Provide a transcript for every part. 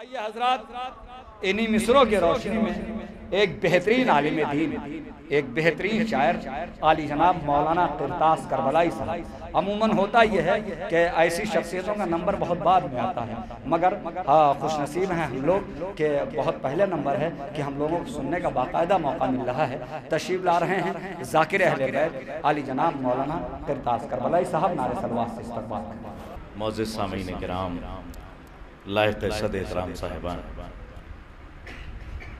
आइए हजरात, इन्हीं मिसरों के रोशनी में एक बेहतरीन आलिम दीन, एक बेहतरीन शायर आली जनाब मौलाना किरतास करबलाई साहब। अमूमन होता यह है कि ऐसी शख्सियतों का नंबर बहुत बाद में आता है, मगर खुशनसीब हैं हम लोग कि बहुत पहले नंबर है कि हम लोगों को सुनने का बाकायदा मौका मिल रहा है। तशरीफ ला रहे हैं ज़ाकिर अहले बैत आली जनाब मौलाना किरतास करबलाई साहब। नारे सलवात से इस्तक़बाल। मौज़िज़ सामीन किराम, लायक़ सद एहतराम साहिबान,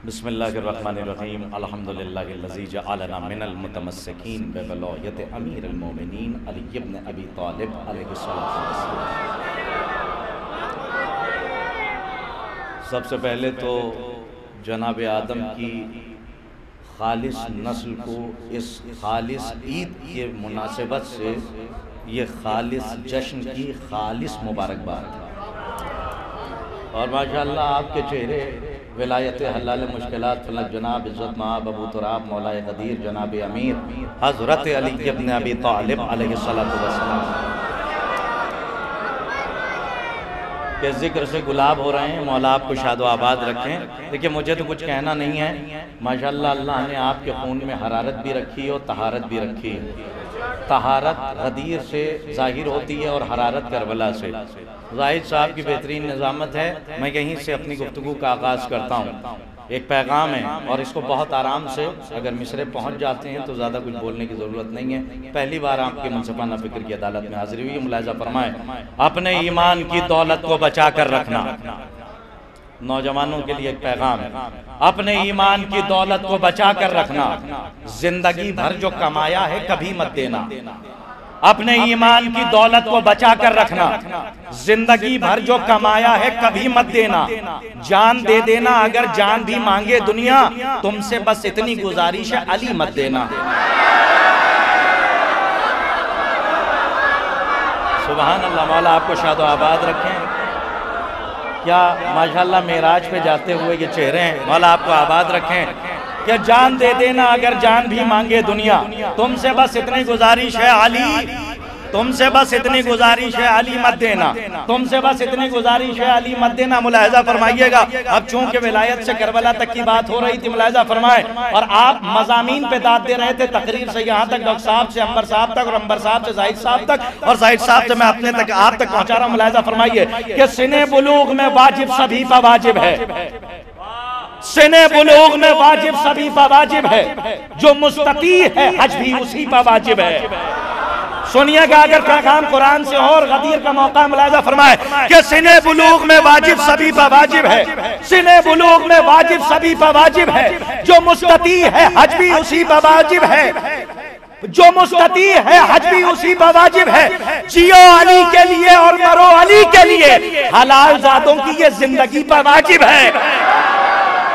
बिस्मिल्लाहिर्रहमानिर्रहीम, अल्हम्दुलिल्लाहिल्लज़ी जअलना मिनल मुतमस्सिकीन बिवलायत अमीरुल मोमिनीन अली इब्न अबी तालिब अलैहिस्सलातु वस्सलाम। सबसे पहले तो जनाब आदम की खालिस नस्ल को इस खालिस ईद के मुनासिबत से ये खालिस जश्न की खालिस मुबारकबाद। और माशाअल्लाह आपके चेहरे विलायत हलाल मुश्किलात फलक जनाब इज़्ज़त माब अबू तुराब मौलाए क़दीर जनाब अमीर हज़रत अली इब्न अबी तालिब अलैहिस्सलातु वस्सलाम के ज़िक्र से गुलाब हो रहे हैं। मौला आपको शादो आबाद रखें। देखिए मुझे तो कुछ कहना नहीं है, माशाअल्लाह अल्लाह ने आपके खून में हरारत भी रखी और तहारत भी रखी है। तहारत गदीर से ज़ाहिर होती है और हरारत करबला से। ज़ाहिद साहब की बेहतरीन निज़ामत है। मैं यहीं से अपनी गुफ्तगू का आगाज़ करता हूँ। एक पैगाम है और इसको बहुत आराम से अगर मिसरे पहुँच जाते हैं तो ज़्यादा कुछ बोलने की ज़रूरत नहीं है। पहली बार आपके मुनसिफाना फ़िक्र की अदालत में हाजिरी हुई। मुलाहिज़ा फरमाएं, अपने ईमान की दौलत को बचा कर रखना। नौजवानों के लिए एक पैगाम है, अपने ईमान की दौलत को बचा कर रखना। जिंदगी भर जो कमाया है कभी मत देना। अपने ईमान की दौलत को बचा कर रखना। जिंदगी भर जो कमाया है कभी मत देना। जान दे देना अगर जान भी मांगे दुनिया। तुमसे बस इतनी गुजारिश है, अली मत देना। सुभान अल्लाह। मौला आपको शादो आबाद रखें। क्या माशाअल्लाह मेराज पे जाते हुए ये चेहरे हैं। मौला आपको आबाद रखें। क्या जान दे देना अगर जान भी मांगे दुनिया। तुमसे बस इतनी गुजारिश है अली, तुमसे बस इतनी गुजारिश है अली मत देना। तुमसे बस इतनी गुजारिश है अली मत देना। मुलाहिज़ा फरमाइएगा, अब चूंकि विलायत से करबला तक की बात हो रही थी, मुलाहिज़ा फरमाए, और आप मज़ामीन पे दाद दे रहे थे तकरीर से यहाँ तक, डॉक्टर साहब से अंबर साहब तक, और अंबर साहब से जाहिद साहब तक, और जाहिद साहब से मैं अपने तक आप तक पहुँचा रहा हूँ। मुलाहिज़ा फरमाइए कि सिने बुलूग में वाजिब सभी पर वाजिब है। सिने बुलूग में वाजिब सभी पर वाजिब है। जो मुस्तती है हज भी उसी पर वाजिब है। सुनिएगा, अगर पैगाम कुरान से हो और गदीर का मौका मुलाहिज़ा फरमाए कि सिने बुलूग में वाजिब सभी पर वाजिब है। सिने बुलूग में वाजिब सभी पर वाजिब है। जो मुस्तती है हज भी उसी पर वाजिब है। जो मुस्तती है हज भी उसी पर वाजिब है। जियो अली के लिए और मरो अली के लिए। हलाल जातों की ये जिंदगी पर वाजिब है।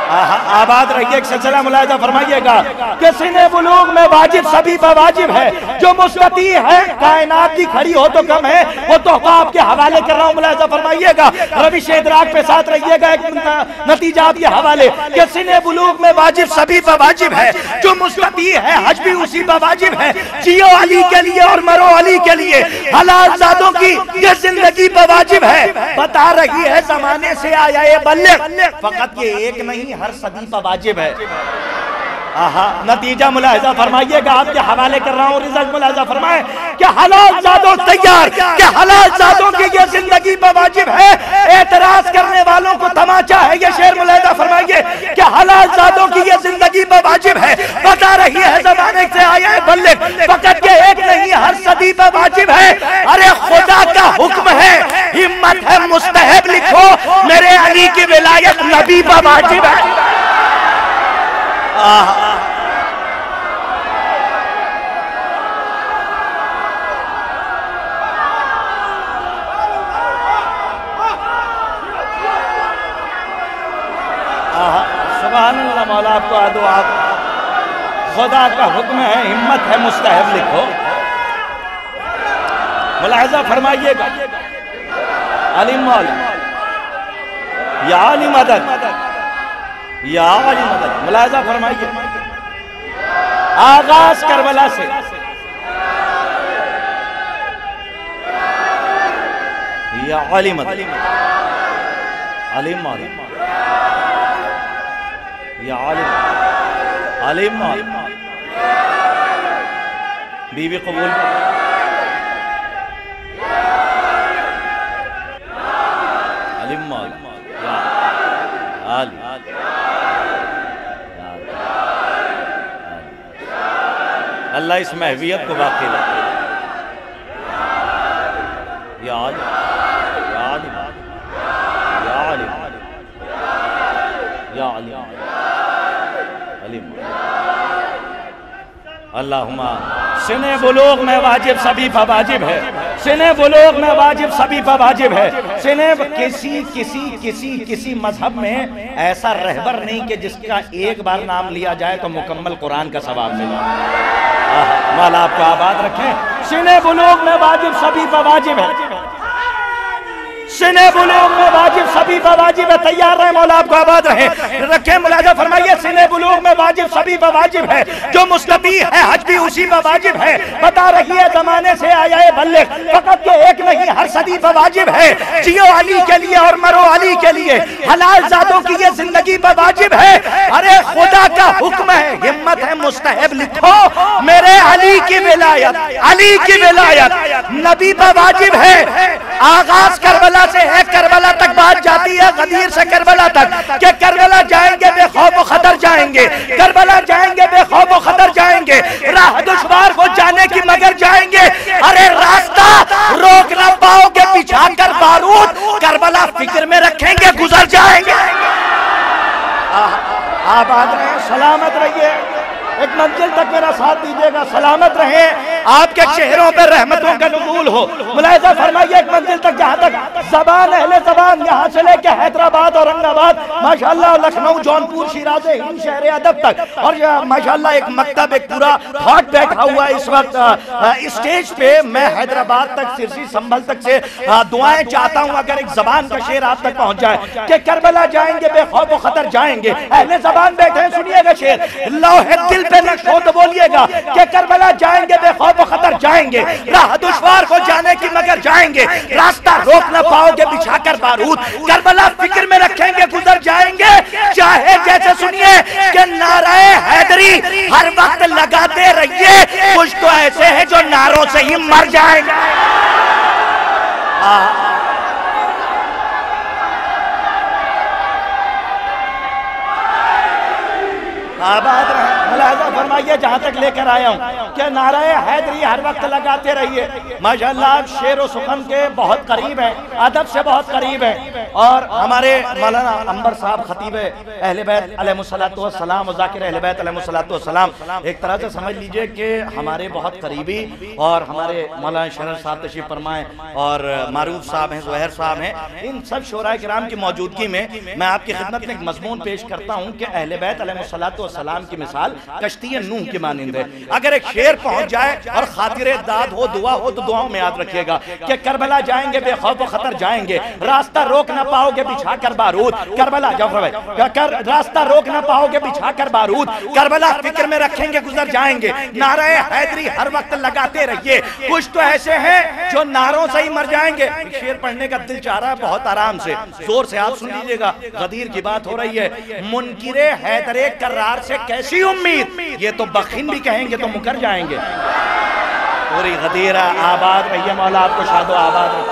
आबाद रहिए। एक सिलसिला मुलाहिज़ा फरमाइएगा कि सिने बुलूग में वाजिब सभी पर वाजिब है। जो मुस्तती है कायनात की खड़ी हो तो कम है, वो तो आपके हवाले कर रहा हूँ। मुलाहिज़ा फरमाइएगा, रविश इदराक पे साथ रहिएगा। एक नतीजा आपके हवाले कि सिने बुलूग में वाजिब सभी पर वाजिब है। जो मुस्तती है हज भी उसी पर वाजिब है। जियो अली के लिए और मरो अली के लिए। हलाल जातों की ये जिंदगी पर वाजिब है। बता रही है जमाने से आया ये बल्ले, फकत ये एक नहीं हर सदी पर वाजिब है। नतीजा मुलाहिज़ा फरमाइएगा, आपके हवाले कर रहा हूँ। रिजल्ट मुलाहिज़ा फरमाए कि हलाल जादों तैयार, कि हलाल जादों की ये जिंदगी पर वाजिब है। एतराज करने वालों को तमाचा है ये शेर। मुलाहिज़ा फरमाइए कि हलाल जादों की ये जिंदगी पर वाजिब है। बता रही है ज़माने से आया है बल्ले, फकत के एक नहीं हर सदी पर वाजिब है। अरे खुदा का हुक्म है, हिम्मत है मुस्तहब लिखो, मेरे अली की विलायत नबी पर वाजिब है। सुभान अल्लाह। मौला आपको आदो आप। खुदा का हुक्म है, हिम्मत है मुस्तहब लिखो। मुलाहिज़ा फरमाइएगा, अली मौला या अली मदद, या अली मदद। मुलाहिज़ा फरमाइए, आगाज करबला से या अली मदद, अलीम मौला, या आलिम, अलीम मौला, बीवी कबूल, अलीम मौला, अल्लाह इस महवियत को बाकी रखे। याद याद याद याद अल्लाहुम्मा सिने बुलूग में वाजिब सभी पर वाजिब है, सिने बुलूग में वाजिब सभी पर वाजिब है। सिने किसी किसी किसी किसी मजहब में ऐसा रहबर नहीं कि जिसका एक बार नाम लिया जाए तो मुकम्मल कुरान का सवाब मिला। मौला आपको आबाद रखें। सिने बुलूग में वाजिब सभी पर वाजिब है, सिने बुलूग में वाजिब सभी पर वाजिब है। तैयार रहे, मौला आपको आबाद रहे रखें। मुलाजा फरमाइए, सिने बुलूग में वाजिब सभी पर वाजिब है, जो मुस्तफी है हज भी उसी पर वाजिब है। बता रही है जमाने से आया है बल्ले, फकत के एक नहीं हर सदी पर वाजिब है। जियो अली के लिए और मरो अली के लिए, हलाल जादों की ये जिंदगी पर वाजिब है। अरे खुदा का हुक्म है, हिम्मत है मुस्तहब लिखो, मेरे अली की विलायत, अली की विलायत नबी पर वाजिब है। आगाज करबला से है, करबला तक बात जाती है, गदीर से करबला तक, कि करबला जाएंगे बेखौफ खतर जाएंगे, करबला जाएंगे बेखौफ खतर जाएंगे, राह दुश्वार को जाने की मगर जाएंगे। अरे रास्ता रोक ना पाओगे बिछा कर बारूद, करबला फिक्र में रखेंगे गुजर जाएंगे। आबाद रहे, सलामत रहिए, एक मंजिल तक मेरा साथ दीजिएगा, सलामत रहे, आपके चेहरों पर रहमतों का नुज़ूल हो। मुलाहिज़ा फरमाइए, एक मंजिल तक जहाँ तक ज़बान अहले ज़बान यहाँ से लेके हैदराबाद औरंगाबाद माशाअल्लाह, लखनऊ, जौनपुर, शिराज़े हिंद, शहर अदब तक, और माशाअल्लाह एक मकतब, एक पूरा थॉट बैठा हुआ है इस वक्त स्टेज पे। मैं हैदराबाद तक, सिरसी, संभल तक से दुआएं चाहता हूँ, अगर एक ज़बान का शेर आप तक पहुँच जाए कि करबला जाएंगे बेखौफ खतर जाएंगे। अहले ज़बान बैठे हैं, सुनिएगा शेर, लौहे दिल पे नक्श हो तो बोलिएगा कि करबला जाएंगे बेखौफ खतर जाएंगे, राह दुश्वार को जाने की मगर जाएंगे, रास्ता रोक न पाओगे बिछाकर बारूद, करबला फिक्र में रखेंगे गुजर जाएंगे। चाहे जैसे सुनिए कि नाराए हैदरी हर वक्त लगाते रहिए, कुछ तो ऐसे हैं जो नारों से ही मर जाएंगे। आबाद रहे, मुलाहिज़ा फरमाइए, जहाँ तक लेकर आया हूँ कि नाराए हैदरी हर वक्त लगाते रहिए। माशाअल्लाह आप शेर व सुखन के बहुत करीब हैं, अदब से बहुत करीब हैं, और हमारे मौलाना अंबर साहब खतीब अहले बैत अलैहिमुस्सलातु वस्सलाम, ज़ाकिर अहले बैत अलैहिमुस्सलातु वस्सलाम, एक तरह से समझ लीजिए कि हमारे बहुत करीबी, और हमारे मौलाना शरर साहब तशरीफ फरमाएं, और मारूफ साहब हैं, ज़ुहैर साहब हैं, इन सब शोराए किराम की मौजूदगी में मैं आपकी खिदमत में एक मज़मून पेश करता हूँ कि अहले बैत अलैहिमुस्सलातु वस्सलाम की मिसाल कश्ती नूह की मानिंद है। अगर एक शेर पहुंच जाए और खातिर दाद हो, दुआ हो, तो दुआओं में याद रखिएगा कि करबला जाएंगे बेखौफ खतर जाएंगे, रास्ता रोक ना पाओगे बिछा कर बारूद, करबला रास्ता रोक ना पाओगे बिछा कर बारूद, करबला फिक्र में रखेंगे गुजर जाएंगे। नाराए हैदरी हर वक्त लगाते रहिए, कुछ तो ऐसे हैं जो नारों से ही मर जाएंगे। शेर पढ़ने का दिल चाह रहा है, बहुत आराम से, जोर से आप सुन लीजिएगा, गदीर की बात हो रही है। मुनकिरे हैदरे करार से कैसी उम्मीद, ये तो बखीन भी कहेंगे तो मुकर जाएंगे। पूरी गदीरा आबाद रहिए, मौला आपको शादो आबाद रहे।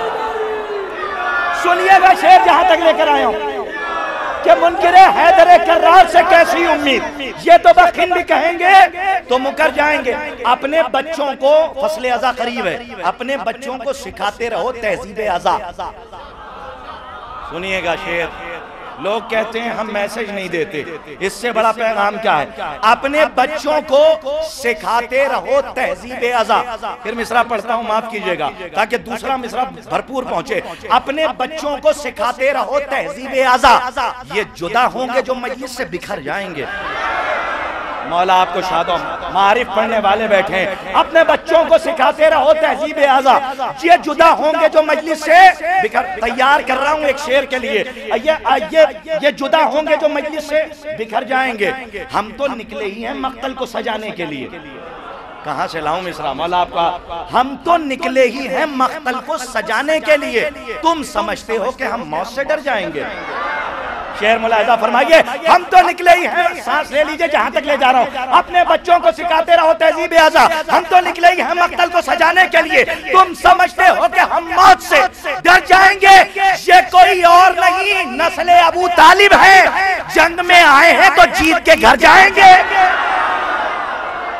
सुनिएगा शेर जहां तक लेकर आया हूं कि मुनकिरे हैदरे करार से कैसी उम्मीद, ये तो बखीन भी कहेंगे तो मुकर जाएंगे। अपने बच्चों को, फसले अज़ा करीब है, अपने बच्चों को सिखाते रहो तहजीब अज़ा। सुनिएगा शेर, लोग कहते हैं हम मैसेज नहीं देते, इससे बड़ा पैगाम क्या है? अपने बच्चों को सिखाते रहो तहजीब अज़ा। फिर मिसरा पढ़ता हूं, माफ कीजिएगा, ताकि दूसरा मिसरा भरपूर पहुंचे। अपने बच्चों को सिखाते रहो तहजीब अज़ा, ये जुदा होंगे जो मजलिस से बिखर जाएंगे। मौला आपको शादो मारिफ पढ़ने वाले बैठे हैं, अपने बच्चों को सिखाते रहो तहजीब अज़ा, ये जुदा होंगे जो मजलिस से बिखर। तैयार कर रहा हूं एक शेर के लिए, ये जुदा होंगे जो मजलिस से बिखर जाएंगे। हम तो निकले ही हैं मक्तल को सजाने के लिए। कहां से लाऊं मिसरा, मौला आपका, हम तो निकले ही हैं मक्तल को सजाने के लिए, तुम समझते हो कि हम मौत से डर जाएंगे। शेर मुलाहिजा फरमाइए, हम तो निकले ही हैं, सांस ले लीजिए जहां तक ले जा रहा हूं, अपने बच्चों को सिखाते रहो तहजीब आज़ा। हम तो निकले ही हैं मक्तल को सजाने के लिए, तुम समझते हो कि हम मौत से डर जाएंगे, ये कोई और नहीं नस्ल अबू तालिब है, जंग में आए हैं तो जीत के घर जाएंगे।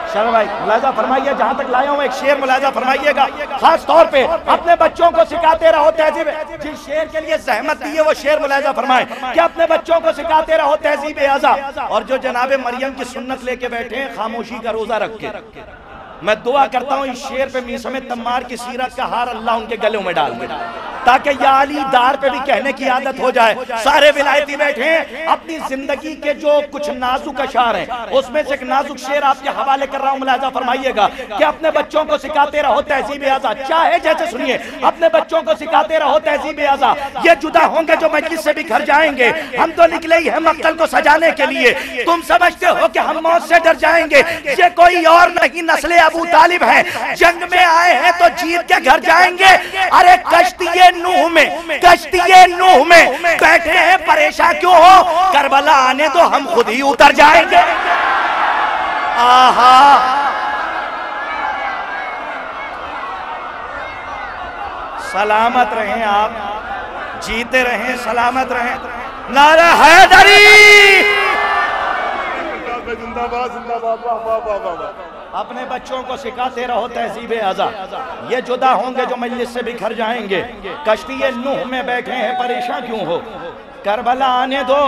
चलो भाई मुलाजा फरमाइए, जहां तक लाया हूं एक शेर मुलाजा फरमाइएगा, खास तौर पे अपने बच्चों को सिखाते रहो तहजीब। जिस शेर के लिए जहमत दी है वो शेर मुलाजा फरमाए कि अपने बच्चों को सिखाते रहो तहजीब आज़ा। और जो जनाब मरियम की सुन्नत लेके बैठे हैं खामोशी का रोजा रख के, मैं दुआ करता हूं इस शेर पे मीसम तम्मार की सीरत का हार अल्लाह उनके गलों में डाल दे, ताकि या अली दार पे भी कहने की आदत हो जाए। सारे विलायती बैठे हैं, अपनी जिंदगी के जो कुछ नाजुक अशार हैं उसमें से एक नाजुक शेर आपके हवाले कर रहा हूं, मुलाजा फरमाइएगा कि अपने बच्चों को सिखाते रहो तहजीब आज़ा। चाहे जैसे सुनिए, अपने बच्चों को सिखाते रहो तहजीब आज़ा। ये जुदा होंगे जो मजलिस से भी घर जाएंगे, हम तो निकले ही हैं मक्तल को सजाने के लिए, तुम समझते हो कि हम मौत से डर जाएंगे, ये कोई और नहीं नस्ल अबू तालिब है, जंग में आए हैं तो जीत के घर जाएंगे। अरे कश्ती नूह में, कश्ती नूह में बैठे हैं परेशान क्यों हो, करबला आने दो हम खुद ही उतर जाएंगे। आहा सलामत रहें आप, जीते रहें, सलामत रहें। नारा हैदरी जिंदाबाद जिंदाबाद। अपने बच्चों को सिखाते रहो तहजीब आज़ा। ये जुदा होंगे जो मजलिस से बिखर जाएंगे, कश्ती नूह में बैठे हैं परेशान क्यों हो, करबला आने दो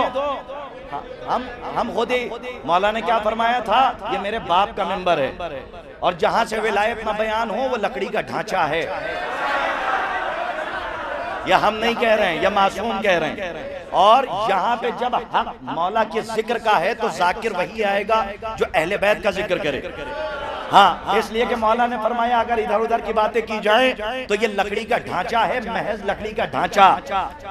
हम खुद ही। मौला ने क्या फरमाया था, ये मेरे बाप का मिंबर है और जहां से विलायत में बयान हो वो लकड़ी का ढांचा है। यह हम नहीं कह रहे हैं, यह मासूम कह रहे हैं। और यहाँ पे जब हक मौला के जिक्र का है तो जाकिर वही आएगा जो अहले बैत का जिक्र करे। हाँ, इसलिए कि मौला ने फरमाया अगर इधर उधर की बातें की जाएं तो ये लकड़ी का ढांचा है, महज लकड़ी का ढांचा,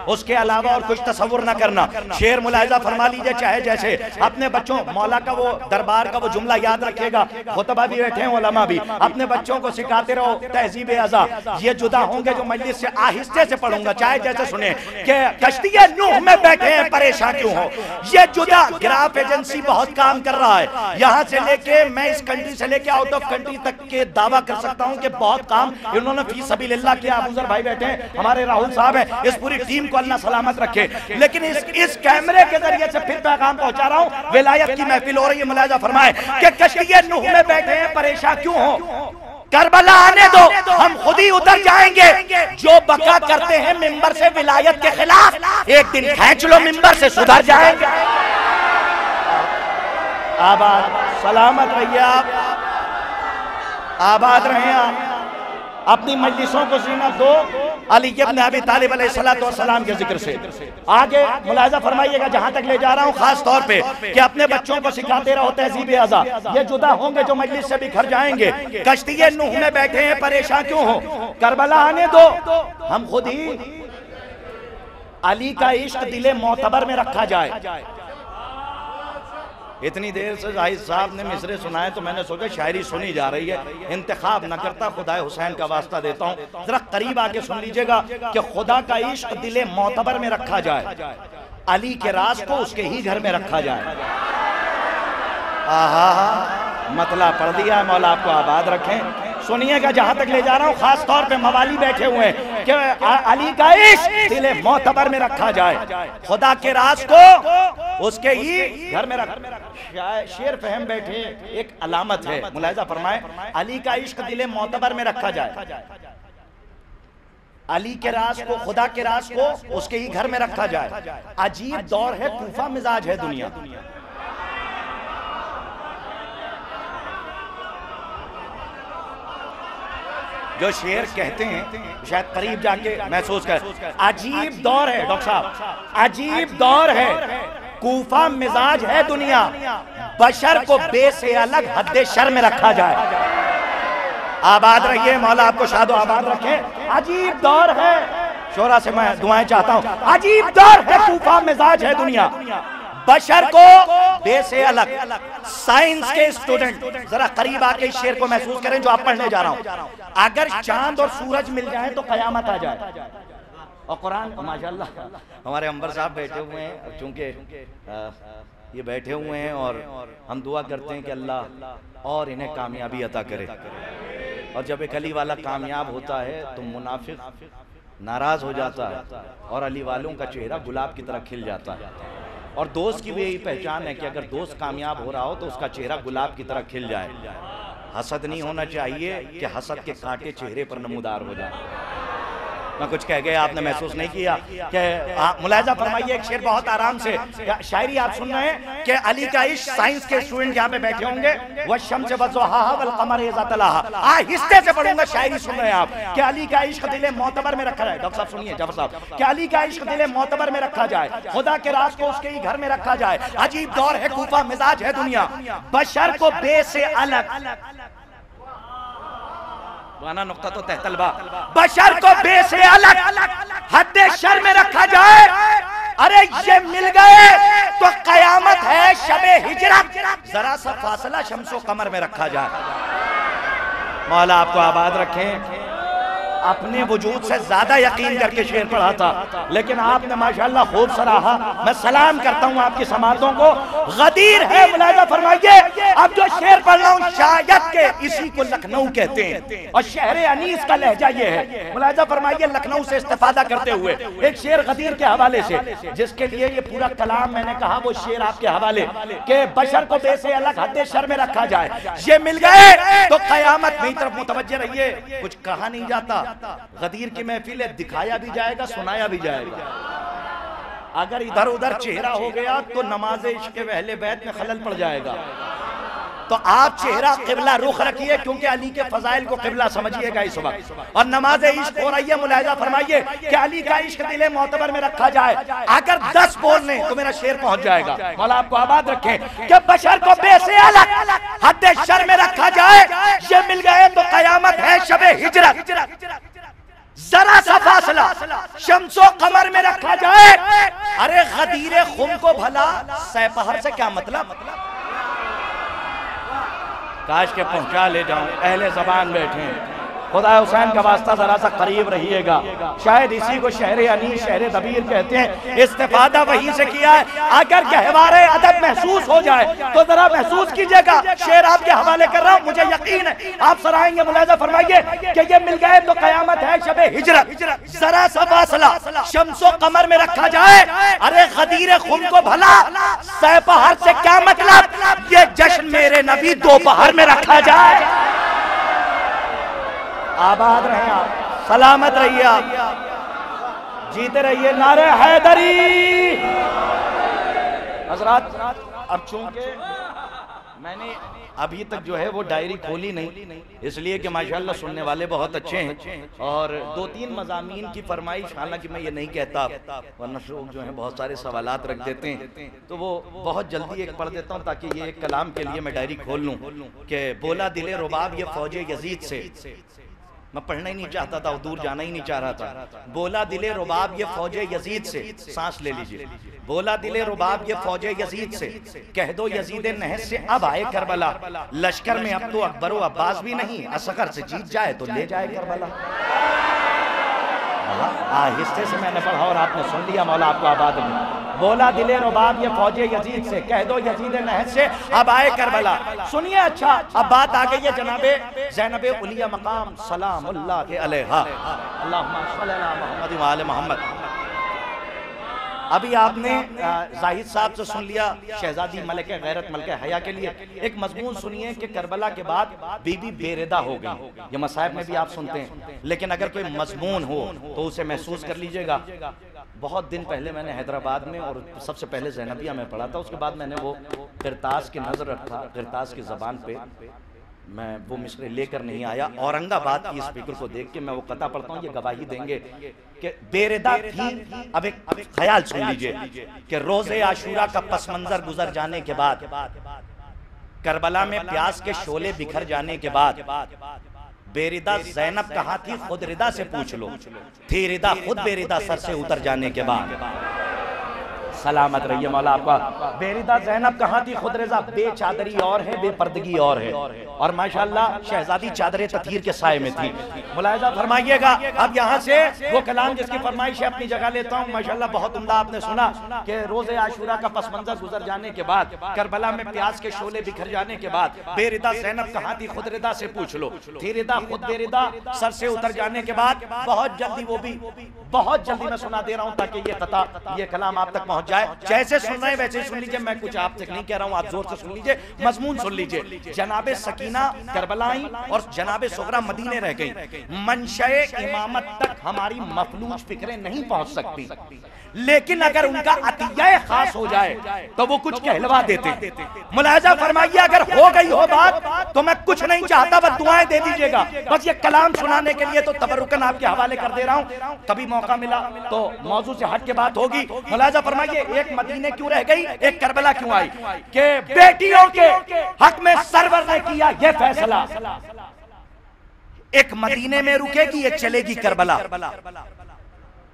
उसके अलावा और कुछ तसव्वुर ना करना। शेर मुलाहिजा फरमा लीजिए, चाहे जैसे अपने बच्चों, मौला का वो दरबार का वो जुमला याद रखिएगा, खुतबा भी बैठे हैं उलमा भी, अपने बच्चों को सिखाते रहो तहजीब आज़ा। ये जुदा होंगे जो मजलिस से आहिस्ते से पढ़ूंगा, चाहे जैसे सुने कि कश्ती नूह में बैठे हैं परेशान क्यों हो। ये जुदा ग्राफ एजेंसी बहुत काम कर रहा है, यहाँ से लेके मैं इस कंट्री से लेके आउट ऑफ कंट्री तक के दावा कर सकता हूं कि बहुत काम इन्होंने फी सबीलिल्लाह किया। अबूजर भाई बैठे हैं, हमारे राहुल साहब हैं, इस पूरी टीम को अल्लाह सलामत रखे। लेकिन इस कैमरे के जरिए से फिर पैगाम पहुंचा रहा हूं, विलायत की महफिल हो रही है, मुलाहिजा फरमाए कि कश्ती नूह में बैठे हैं परेशान क्यों हो, करबला आने दो हम खुद ही उतर जाएंगे। जो बका करते हैं मिंबर से विलायत के खिलाफ, एक दिन खींच लो मिंबर से सुधर जाएंगे। आबाद सलामत रहिए आप, आबाद रहें आप, अपनी मजलिसों को जीनत दो अली इब्न अबी तालिब अलैहिस्सलाम के जिक्र से। आगे मुलाहिजा फरमाइएगा, जहां तक ले जा रहा हूं खास तौर पे कि अपने बच्चों को सिखाते रहो तहजीब आज़ा। ये जुदा होंगे जो मजलिस से बिखर जाएंगे, कश्ती नूह में बैठे हैं परेशान क्यों हो, करबला आने दो हम खुद ही। अली का इश्क दिले मोतबर में रखा जाए। इतनी देर से जाहिद साहब ने मिसरे सुनाए तो मैंने सोचा शायरी सुनी जा रही है, इंतखाब न करता, खुदा हुसैन का वास्ता देता हूँ, जरा करीब आके सुन लीजिएगा कि खुदा का इश्क दिले मोतबर में रखा जाए, अली के राज को उसके ही घर में रखा जाए। आहा मतला पढ़ दिया, मौला आपको आबाद रखें। सुनिएगा जहां तक ले जा रहा हूं, खास तौर पे मवाली बैठे हुए हैं कि अली का इश्क दिले मोतबर में रखा जाए, खुदा के राज को उसके ही घर में रखा। शेर फहम बैठे, एक अलामत है, मुलाहिजा फरमाए, अली का इश्क दिले मोतबर में रखा जाए, अली के राज को, खुदा के राज को उसके ही घर में रखा जाए। अजीब दौर है, कूफा मिजाज है दुनिया। जो शेर कहते हैं शायद करीब जाके महसूस कर, अजीब दौर है डॉक्टर साहब, अजीब दौर है, कूफा मिजाज है दुनिया, बशर को बे से अलग हद्दे शर में रखा जाए। आबाद रहिए, मौला आपको शादो आबाद रखे। अजीब दौर है, शोरा से मैं दुआएं चाहता हूं, अजीब दौर है, कूफा मिजाज है दुनिया, बशर को बे से अलग। साइंस के स्टूडेंट जरा करीब आके इस शेर को महसूस करें जो आप पढ़ने जा रहा हूं। अगर चांद और सूरज मिल जाए तो कयामत आ जाए, और कुरान माशाल्लाह हमारे अंबर साहब बैठे हुए हैं, चूंकि ये बैठे हुए हैं और हम दुआ करते हैं कि अल्लाह और इन्हें कामयाबी अता करे। और जब एक अली वाला कामयाब होता है तो मुनाफिक नाराज हो जाता है और अली वालों का चेहरा गुलाब की तरह खिल जाता है। और दोस्त की भी यही पहचान है कि अगर दोस्त कामयाब हो रहा हो तो उसका चेहरा गुलाब की तरह खिल जाए। हसद नहीं होना चाहिए कि हसद के कांटे चेहरे पर नमूदार हो जाए। मैं कुछ कह गया, आपने महसूस नहीं किया कि मुलाहिजा फरमाइए, एक शेर बहुत आराम से शायरी आप सुन रहे हैं कि अली का इश्क, साइंस के स्टूडेंट यहाँ पे बैठे होंगे, वह शम्स वज़ुहाहा वल क़मर इज़ा तलाहा, आहिस्ते से पढ़ूंगा, शायरी सुन रहे हैं आप कि अली का इश्क दिल मोतबर में रखा जाए। डॉक्टर साहब सुनिए, जफर साहब, कि अली का इश्क दिल मोतबर में रखा जाए, खुदा के राज को उसके ही घर में रखा जाए। अजीब दौर है, कूफा मिजाज है दुनिया, बशर को बे से अलग, वाना नुक्ता तो तहतलबा, बशर को बे से अलग हद शर में रखा जाए। अरे ये मिल गए तो कयामत है शबे हिजरत, जरा सा फासला शम्सो कमर में रखा जाए। मौला आपको आबाद रखें। अपने वजूद से ज्यादा यकीन करके शेर पढ़ा था, लेकिन आपने माशाल्लाह खूब सराहा। मैं सलाम करता हूँ आपकी समातों को। गदीर है, मुलाहिजा फरमाइए। अब जो शेर पढ़ रहा हूँ शायद के इसी को लखनऊ कहते हैं और शहर अनीस का लहजा ये है। मुलाहिजा फरमाइए, लखनऊ से इस्तेफादा करते हुए एक शेर गदीर के हवाले से, जिसके लिए ये पूरा कलाम मैंने कहा, वो शेर आपके हवाले के बशर को बेसे अलग हद शर में रखा जाए। ये मिल गए तो कयामत मेरी तरफ मुतवज्जे रहिए। कुछ कहा नहीं जाता, गदीर की महफिल है, दिखाया भी जाएगा, सुनाया भी जाएगा। अगर इधर उधर चेहरा हो गया तो नमाज इश्क के पहले बैत में खलल पड़ जाएगा। तो आप चेहरा किबला रुख रखिए, क्योंकि अली के फजाइल को किबला समझिएगा इस वक्त। और नमाज इश्क हो रही है, मुलाहिजा फरमाइए कि अली का इश्क दिले मोतबर में रखा जाए। अगर 10 बोल लें तो मेरा शेर पहुंच जाएगा। मौला आपको आबाद रखे कि बशर को बेसे अलग हद शर में रखा जाए। ये मिल गए तो कयामत है शबे हिजरत, जरा सा फासला शम्सो कमर में रखा जाए। अरे गदीरे खुम को भला सैपहर से क्या मतलब? काश के पहुंचा ले जाऊं, अहले ज़बान बैठे हैं। खुदा हुसैन का वास्ता जरा सा करीब रहिएगा। शायद इसी को शहर अनीस, शहर दबीर कहते हैं। इस्तेफादा वहीं से किया है। अगर गहवारे अदब महसूस हो जाए तो जरा महसूस कीजिएगा। शेर आपके हवाले कर रहा हूं, मुझे यकीन है आप सराहेंगे। मुलाहिजा फरमाइए कि ये मिल गए तो कयामत है शबे हिजरत, जरा सा फासला शम्सो कमर में रखा जाए। अरे गदीर खुम को भला सैपहर से क्या मतलब? ये जश्न मेरे नबी दोपहर में रखा जाए। आबाद रहे आप, सलामत रहिए आप, जीते रहिए। नारे हैदरी। हजरात, अब चूंकि मैंने अभी तक जो है वो डायरी खोली नहीं, इसलिए कि माशाल्लाह सुनने वाले बहुत अच्छे हैं और 2-3 मज़ामीन की फरमाइश, हालांकि मैं ये नहीं कहता, वरना लोग जो है बहुत सारे सवालात रख देते हैं, तो वो बहुत जल्दी एक पढ़ देता हूँ ताकि ये एक कलाम के लिए मैं डायरी खोल लूँ कि बोला दिले रुबाब ये फौजे यजीद से। मैं पढ़ना ही नहीं चाहता था, दूर जाना ही नहीं चाह रहा था। बोला दिले रुबाब ये फौजे यजीद से, सांस ले लीजिए। बोला दिले रुबाब ये फौजे यजीद से, कह दो यजीद नहस से अब आए करबला। लश्कर में अब तो अकबर व अब्बास भी नहीं, असगर से जीत जाए तो ले जाए करबला। आहिस्ते से मैंने पढ़ा और आपने सुन लिया। मौला आपको आबाद में। बोला दिले रुबाब ये फौजे यजीद से, कह दो यजीद नहस से अब आए करबला। सुनिए, अच्छा अब बात आ गई है जनाबे ज़ैनबे उलिया मकाम सलामुल्लाह के अलैहा, अल्लाहुम्मा सल्ली अला मुहम्मद व आले मोहम्मद। अभी आपने जाहिद साहब से सुन लिया शहजादी मलके गैरत मलके हया के लिए। एक मजमून सुनिए कि करबला के बाद बीबी बेरेदा हो गई। ये मसाइब में भी आप सुनते हैं, लेकिन अगर कोई मजमून हो तो उसे महसूस कर लीजिएगा। बहुत दिन पहले मैंने हैदराबाद में और सबसे पहले ज़ैनबिया में पढ़ा था, उसके बाद मैंने वो किरतास की नज़र रखा, किरतास की ज़बान पे मैं वो मिसरे लेकर नहीं आया। औरंगाबाद की स्पीकर को देख के मैं वो कथा पढ़ता हूँ, ये गवाही देंगे कि बेरेदा थी। अब एक ख्याल सुन लीजिए कि रोज़े आशूरा का पस मंजर गुजर जाने के बाद, करबला में प्यास के शोले बिखर जाने के बाद, बेरिदा ज़ैनब कहाँ थी खुद रिदा से पूछ लो, थी रिदा खुद बेरिदा सर से उतर जाने के बाद। सलामत रहिए, मौला आपका। बेरिदा ज़ैनब कहाँ थी खुद रज़ा? बेचादरी और है, बेपर्दगी और है, और माशाअल्लाह शहजादी चादरे ततीर के साए में थी। मुलाहिजा फरमाइएगा। अब यहाँ से वो कलाम जिसकी फरमाइश है अपनी जगह लेता हूँ। माशाअल्लाह बहुत उम्दा। आपने सुना कि रोज़े आशूरा का पस मंज़र गुजर जाने के बाद, करबला में प्याज के शोले बिखर जाने के बाद, बेरिदा ज़ैनब कहाँ थी? खुद रिदा से पूछ लो। थी रिदा, खुद बेरिदा सर से उतर जाने के बाद बहुत जल्दी, वो भी बहुत जल्दी मैं सुना दे रहा हूँ ताकि ये कलाम आप तक पहुंच जाए। जैसे सुन रहे हैं वैसे ही सुन लीजिए, मैं कुछ आप तक नहीं कह रहा हूँ, आप जोर से सुन लीजिए, मजमून सुन लीजिए। जनाबे सकीना करबला आई और जनाबे सुगरा मदीने रह गई। मंशए इमामत तक हमारी मफलूज फिक्रें नहीं पहुंच सकती, लेकिन अगर उनका अतिया खास हो जाए तो वो कुछ कहलवा देते। मुलाहिजा फरमाइए, अगर हो गई हो बात तो मैं कुछ नहीं चाहता, बस दुआएं दे दीजिएगा। बस ये कलाम सुनाने के लिए तो तबरुकन आपके हवाले कर दे रहा हूँ, कभी मौका मिला तो मौजू से हट के बात होगी। मुलाहिजा फरमाइए, एक मदीने क्यों रह गई, एक करबला क्यों आई? कि बेटियों के हक में सरवर ने किया ये फैसला, एक मदीने में रुकेगी, एक चलेगी करबला।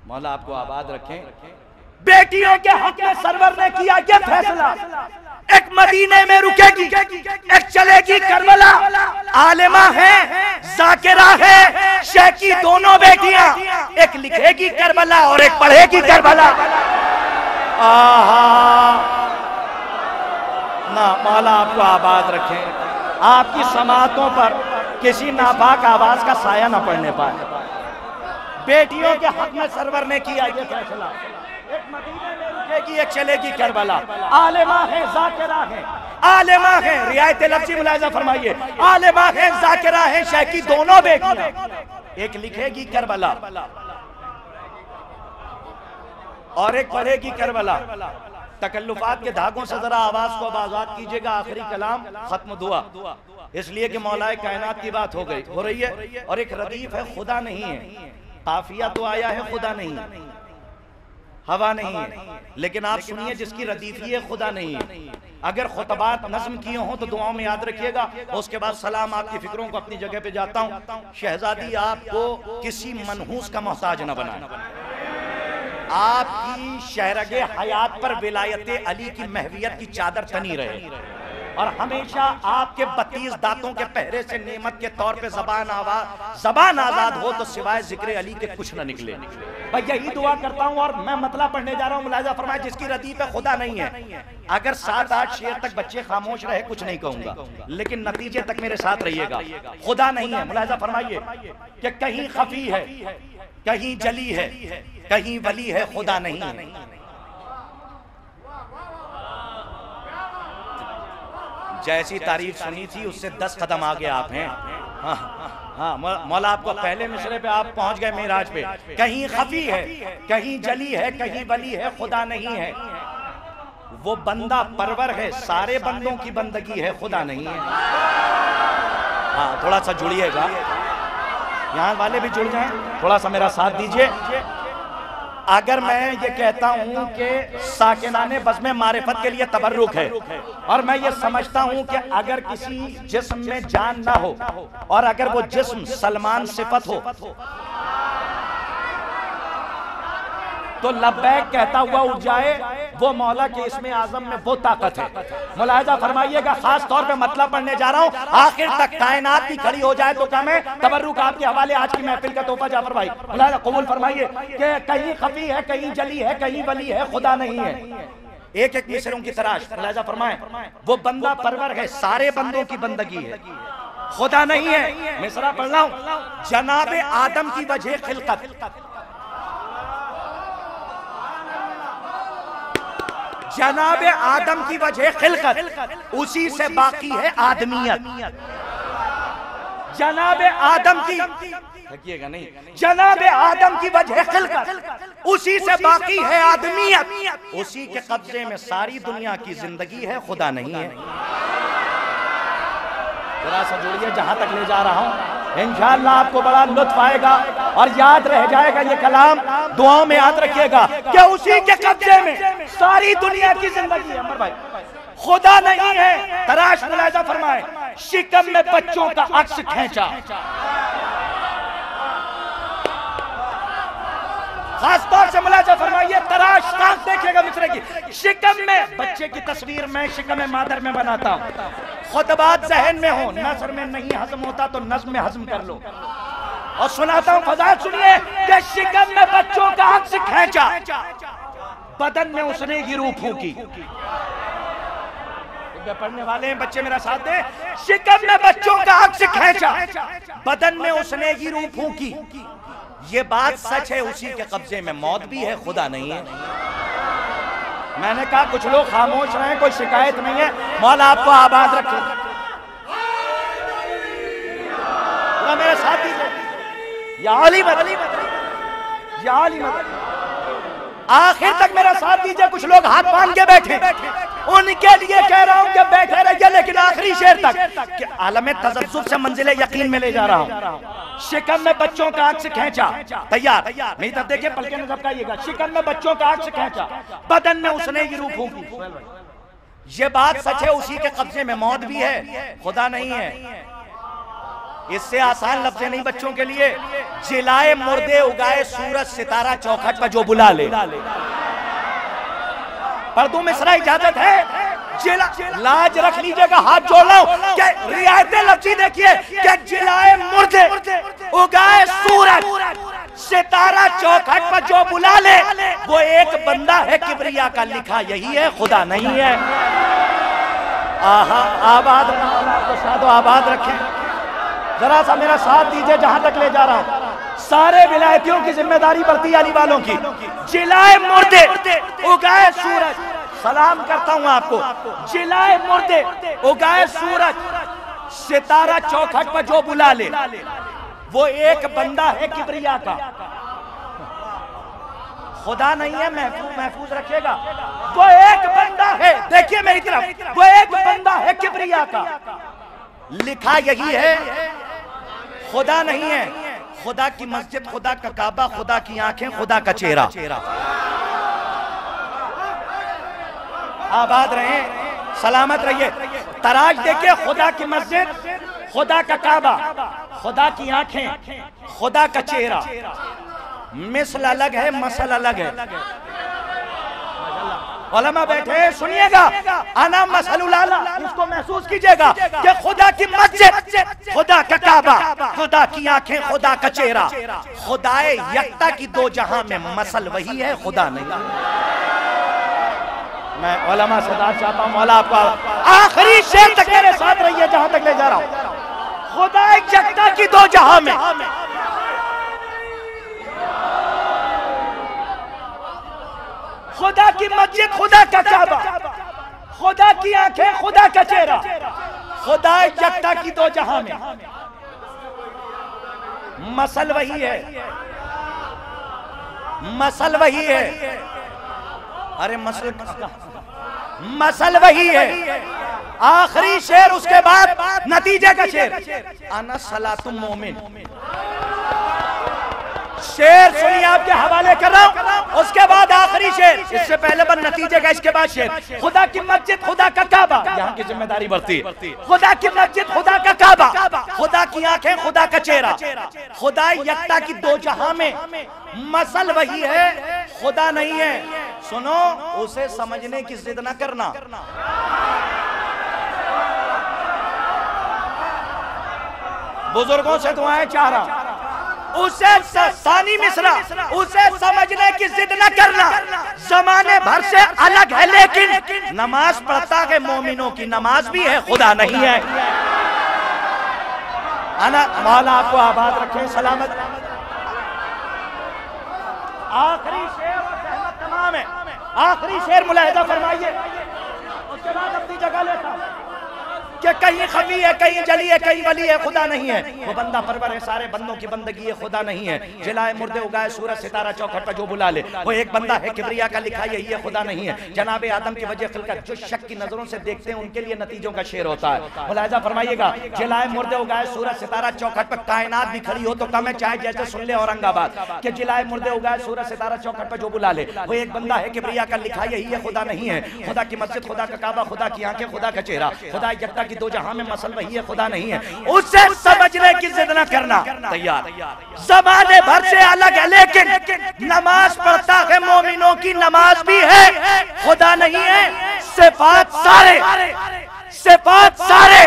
मौला आपको आबाद रखें। बेटियों के हक में सरवर ने किया ये फैसला, एक मदीने में रुकेगी, एक चलेगी करबला। आलिमा है, जाकिरा है, शेखी दोनों बेटियां, एक लिखेगी करबला और एक पढ़ेगी करबला। ना मौला आपको आबाद रखें। आपकी समातों पर किसी नापाक आवाज का साया ना पड़ने पाए। बेटियों के हक में सरवर ने किया ये फैसला, एक मदीने में रुकेगी, एक चलेगी करबला। आलिमा है, जाकिरा है, आलिमा है, रियायत लफ्ज़ी मुलाहिजा फरमाइए, आलिमा है, जाकिरा है, शेखी दोनों बेटियां, एक लिखेगी करबला और एक पढ़ेगी करबला। तकल्लुफात के धागों से जरा आवाज को आजाद कीजिएगा। आखिरी कलाम खत्म दुआ, इसलिए कि मौलाए कायनात की बात हो रही है, और एक रदीफ है, खुदा नहीं है। काफिया तो आया है, खुदा नहीं, हवा नहीं है, लेकिन आप सुनिए जिसकी रदीफी है खुदा नहीं है। अगर खुतबात नज़्म किए हों तो दुआओं में याद रखिएगा। उसके बाद सलाम आपकी फिक्रों को अपनी जगह पे जाता हूं। शहजादी आपको किसी मनहूस का मोहताज न बनाए, आपकी शहरगे हयात पर विलायते अली की महवियत की चादर तनी रहे, और हमेशा आपके 32 दांतों के पहरे से नेमत के तौर पे जबान आजाद हो तो सिवाय जिक्र अली के कुछ न निकले। भाई यही दुआ करता हूं, और मैं मतला पढ़ने जा रहा हूं। मुलाहिजा फरमाए, जिसकी रदीफ पे खुदा नहीं है, अगर 7-8 शेर तक बच्चे खामोश रहे कुछ नहीं कहूंगा, लेकिन नतीजे तक मेरे साथ रहिएगा। खुदा नहीं है। मुलाहिजा फरमाइए कि कहीं खफी है, कहीं जली है, कहीं वली है, खुदा नहीं है। जैसी तारीफ सुनी थी उससे 10 कदम आगे आप हैं। हाँ, मौला आपको पहले मिसरे पे आप पहुंच गए मेराज पे। कहीं खफी है, कहीं जली है, कहीं वली है, खुदा नहीं है। वो बंदा परवर है, सारे बंदों की बंदगी है, खुदा नहीं है। हाँ, थोड़ा सा जुड़िएगा, यहाँ वाले भी जुड़ जाएं, थोड़ा सा मेरा साथ दीजिए। अगर मैं ये कहता हूं कि साकिनाने बज़्म मारिफत के लिए तबर्रुक है, और मैं ये समझता हूं कि अगर किसी जिस्म में जान ना हो और अगर वो जिस्म सलमान सिफत हो तो लब्बैक कहता हुआ उठ जाए, वो मौला के इसमें आजम में वो ताकत है। मुलाहिजा फरमाइएगा, खास तौर पे मतलब पढ़ने जा रहा हूं, आखिर तक कायनात की खड़ी हो जाए तो क्या मैं तबर्रुक आपके हवाले आज की महफिल का तोहफा जाफर भाई। मुलाहिजा कबूल फरमाइए कि कहीं खफी है, कहीं जली है, कहीं वली है, खुदा नहीं है। एक एक मिसरों की तराश। मुलाहिजा फरमाए, वो बंदा परवर है, सारे बंदों की बंदगी है, खुदा नहीं है। मिसरा पढ़ रहा हूं, जनाबे आदम की वजह खिलकत, जनाबे आदम की वजह खिलकत, उसी से बाकी है आदमियत। जनाबे आदम की, देखिएगा नहीं, जनाबे आदम की वजह खिलकत, उसी से बाकी है आदमियत। उसी के कब्जे में सारी दुनिया की जिंदगी है, खुदा नहीं है। जरा सा जोड़िए, जहां तक ले जा रहा हूं इंशाअल्लाह आपको बड़ा लुत्फ आएगा और याद रह जाएगा ये कलाम। दुआओं में याद रखिएगा कि उसी के कब्जे में सारी दुनिया की जिंदगी है। अमर भाई, खुदा नहीं है। तराश। मुलाहिजा फरमाए, शिकम में बच्चों का अक्स खींचा, खास तौर से मुलाजा फरमाइए, तराश ताक देखिएगा मिसरे की। शिकम में बच्चे की तस्वीर मैं शिकम मादर में बनाता हूं। खुतबात जहन में हो, नसर में नहीं हजम होता तो नज्म में हजम कर लो। और सुनाता हूं फजाइल सुनिए कि शिकम में बच्चों का अक्स खींचा, बदन में उसने की रूह फूकी। पढ़ने वाले हैं बच्चे मेरा साथ दे। शिकम में बच्चों का अक्स खींचा, बदन में उसने की रूह फूकी। ये बात सच है, उसी के कब्जे में मौत भी है, खुदा नहीं है। मैंने कहा कुछ लोग खामोश रहे, कोई शिकायत नहीं है, मौला आपको आबाद रखे। मेरे साथ दीजिए, या अली मत, या अली मत, आखिर तक मेरा साथ दीजिए। कुछ लोग हाथ बांध के बैठे, उनके लिए कह रहा हूं कि बैठे रहिए, लेकिन आखिरी शेर तक कि आलमे तजस्सुब से मंजिले यकीन में ले जा रहा हूं। शिकम में बच्चों का अक्स खींचा, तैयार नहीं तब देखिए, पलके न झपकाइएगा। शिकम में बच्चों का अक्स खींचा, बदन में उसने की रूह फूकी। ये बात सच है, उसी के कब्जे में मौत भी है, खुदा नहीं है। इससे आसान लफ्ज़ नहीं बच्चों के लिए। जिलाए मुर्दे उगाए सूरज सितारा चौखट पर जो बुला ले। पर तुम इसरा इजाजत है, लाज रख लीजिएगा, हाथ जोड़ लो। रियायत लफ्ज़ी देखिए कि जिलाए मुर्दे उगाए सूरज सितारा चौखट पर जो बुला ले, वो एक बंदा है किबरिया का, लिखा यही है, खुदा नहीं है। आहा, आबाद आपको शादो आबाद रखें। जरा सा मेरा साथ दीजिए, जहां तक ले जा रहा हूं। सारे विलायतियों की जिम्मेदारी बढ़ती अली वालों की। जिलाए मुर्दे उगाए सूरज, सलाम करता हूं आपको। जिलाए मुर्दे उगाए सूरज सितारा चौखट पर जो बुला ले, वो एक बंदा है किबरिया का, खुदा नहीं है। महफूज रखिएगा, वो एक बंदा है। देखिए मेरी तरफ, वो एक बंदा है किबरिया का, लिखा यही है, खुदा नहीं है। खुदा की मस्जिद, खुदा का काबा, खुदा की आंखें, खुदा का चेहरा। आबाद रहे, सलामत रहिए। तराज देखिए, खुदा की मस्जिद, खुदा का काबा, खुदा की आंखें, खुदा का चेहरा। मिसल अलग है, मसल अलग है। उलमा बैठे, सुनिएगा, अना मसलुल आला, इसको महसूस कीजिएगा कि खुदा की मस्जिद, खुदा का काबा, खुदा की आंखें, खुदा का चेहरा। खुदाए यक्ता की दो जहां में मसल वही है, खुदा नहीं। मैं उलमा से दाद चाहता हूं, मौला आपको आखिरी शेर तक मेरे साथ रहिए, जहां तक ले जा रहा हूं। खुदाए यक्ता की दो जहां में, खुदा की मस्जिद, खुदा का काबा, खुदा की आंखें, खुदा का चेहरा। खुदा यक्ता की दो जहां में, मसल वही है, मसल वही है। अरे मसल वही है। आखिरी शेर, उसके बाद नतीजे का शेर। अना सलातुम मोमिन। शेर सुनिए, आपके हवाले कर रहा हूं, उसके बाद आखिरी शेर। इससे पहले बस नतीजे का, इसके बाद शेर। खुदा की मस्जिद, खुदा का काबा, यहाँ की जिम्मेदारी बढ़ती है। खुदा की मस्जिद, खुदा का काबा, खुदा की आंखें, खुदा का चेहरा। खुदा यक्ता की दो जहां में, मसल वही है, खुदा नहीं है। सुनो, उसे समझने की जिद न करना। बुजुर्गों से दुआएं चाह रहा, उसे सानी मिश्रा, उसे समझने की जिद न करना। जमाने भर से अलग है, लेकिन नमाज पढ़ता है, मोमिनों की नमाज भी है, खुदा नहीं है। अना मौला आपको आबाद रखे, सलामत। आखिरी शेर और सहमत तमाम है। आखिरी शेर मुलाहिजा फरमाइए, उसके बाद अपनी जगह लेता कि कहीं खफी है, कहीं जली है, कहीं वली है, खुदा नहीं है। वो बंदा परवर है, सारे बंदों की बंदगी है, खुदा नहीं है। जिलाए मुर्दे उगाए सूरज सितारा चौखट पर जो बुला ले, वो एक बंदा है किबरिया का, लिखा यही है, खुदा नहीं है। जनाबे आदम की वजह खिलकत, जो शक की नजरों से देखते हैं उनके लिए नतीजों का शेर होता है। मुलाहिजा फरमाइएगा, जिलाए मुर्दे उगाए सूरज सितारा चौखट पर, कायनात भी खड़ी हो तो कम है, चाहे जैसे सुन ले औरंगाबाद के जिलाए मुर्दे उगाए सूरज सितारा चौखट पर जो बुला ले, वो एक बंदा है किबरिया का, लिखा यही है, खुदा नहीं है। खुदा की मस्जिद, खुदा का काबा, खुदा की आंखें, खुदा का चेहरा। खुदा यक्ता की दो जहां में मसल वही है, खुदा नहीं है, उसे समझने की जिद न करना। तैयार ज़माने भर से अलग है, लेकिन नमाज पढ़ता है, मोमिनों की नमाज भी है, खुदा नहीं है। सिफात सारे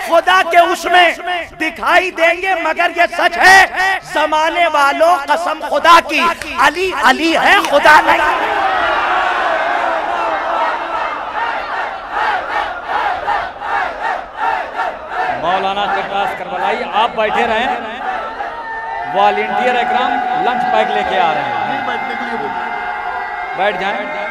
खुदा के उसमें दिखाई देंगे, मगर ये सच है जमाने वालों कसम खुदा की, अली अली है, खुदा नहीं। मौलाना किरतास करबलाई, आप बैठे रहें, वॉलंटियर इकराम लंच पैक लेके आ रहे हैं, बैठ जाएं।